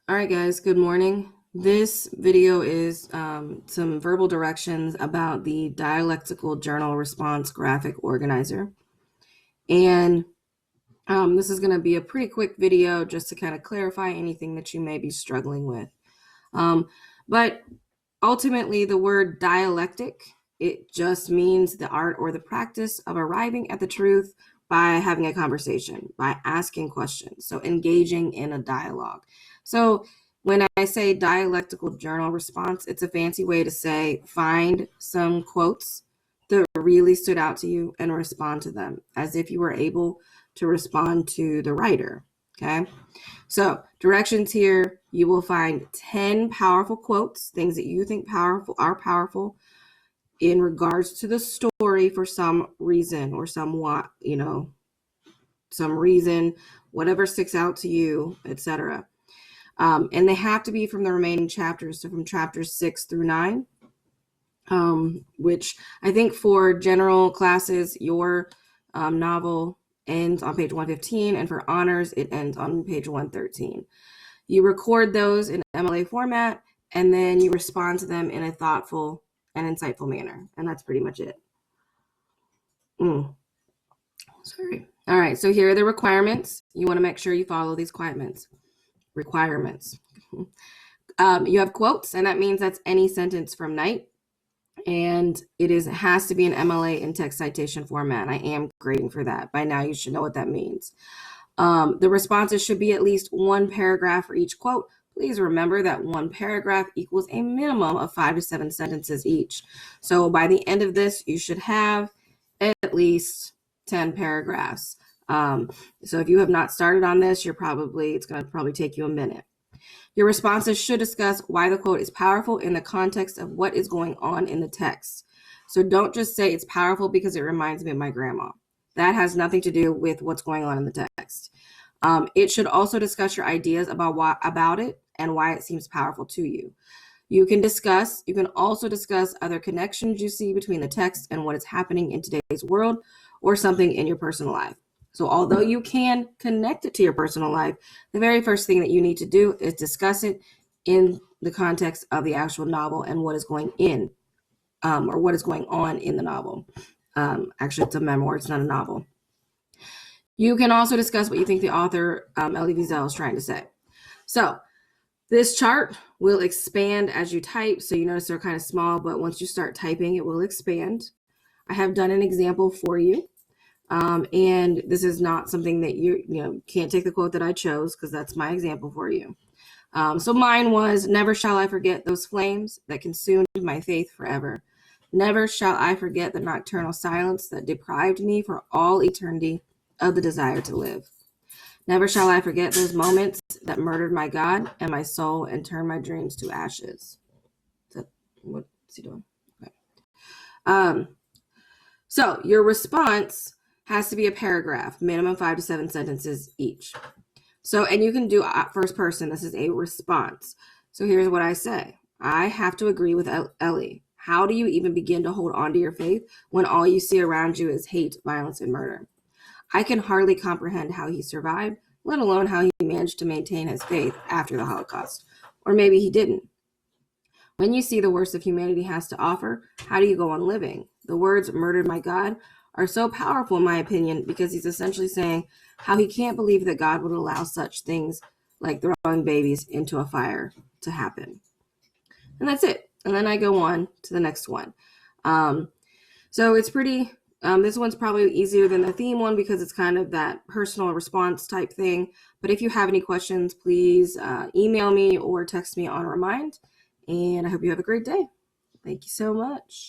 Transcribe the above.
All right, guys, good morning. This video is some verbal directions about the Dialectical Journal Response Graphic Organizer. And this is going to be a pretty quick video just to kind of clarify anything that you may be struggling with. But ultimately, the word dialectic, it just means the art or the practice of arriving at the truth by having a conversation, by asking questions, so engaging in a dialogue. So when I say dialectical journal response, it's a fancy way to say find some quotes that really stood out to you and respond to them as if you were able to respond to the writer, okay? So directions here, you will find 10 powerful quotes, things that you think are powerful in regards to the story for some reason or somewhat, some reason, whatever sticks out to you, etc. And they have to be from the remaining chapters, so from chapters 6 through 9, which I think for general classes, your novel ends on page 115, and for honors, it ends on page 113. You record those in MLA format, and then you respond to them in a thoughtful and insightful manner, and that's pretty much it. Sorry. All right, so here are the requirements. You want to make sure you follow these requirements. You have quotes, and that means that's any sentence from Knight, and it has to be an MLA in text citation format. I am grading for that. By now, you should know what that means. The responses should be at least one paragraph for each quote. Please remember that one paragraph equals a minimum of 5 to 7 sentences each. So by the end of this, you should have at least 10 paragraphs. So if you have not started on this, it's going to probably take you a minute. Your responses should discuss why the quote is powerful in the context of what is going on in the text. So don't just say it's powerful because it reminds me of my grandma. That has nothing to do with what's going on in the text. It should also discuss your ideas about it and why it seems powerful to you. You can also discuss other connections you see between the text and what is happening in today's world or something in your personal life. So although you can connect it to your personal life, the very first thing that you need to do is discuss it in the context of the actual novel and what is going in, or what is going on in the novel. Actually, it's a memoir, it's not a novel. You can also discuss what you think the author, Elie Wiesel, is trying to say. So this chart will expand as you type. So you notice they're kind of small, but once you start typing, it will expand. I have done an example for you. And this is not something that you can't take the quote that I chose because that's my example for you. So mine was, never shall I forget those flames that consumed my faith forever. Never shall I forget the nocturnal silence that deprived me for all eternity of the desire to live. Never shall I forget those moments that murdered my God and my soul and turned my dreams to ashes. What's he doing? Okay. So your response has to be a paragraph, minimum 5 to 7 sentences each. So, and you can do first person. This is a response. So here's what I say. I have to agree with Elie. How do you even begin to hold on to your faith when all you see around you is hate, violence, and murder? I can hardly comprehend how he survived, let alone how he managed to maintain his faith after the Holocaust. Or maybe he didn't. When you see the worst of humanity has to offer, how do you go on living? The words "murdered my God" are so powerful, in my opinion, because he's essentially saying how he can't believe that God would allow such things like throwing babies into a fire to happen. And that's it. And then I go on to the next one. So it's pretty, this one's probably easier than the theme one because it's kind of that personal response type thing. But if you have any questions, please email me or text me on Remind. And I hope you have a great day. Thank you so much.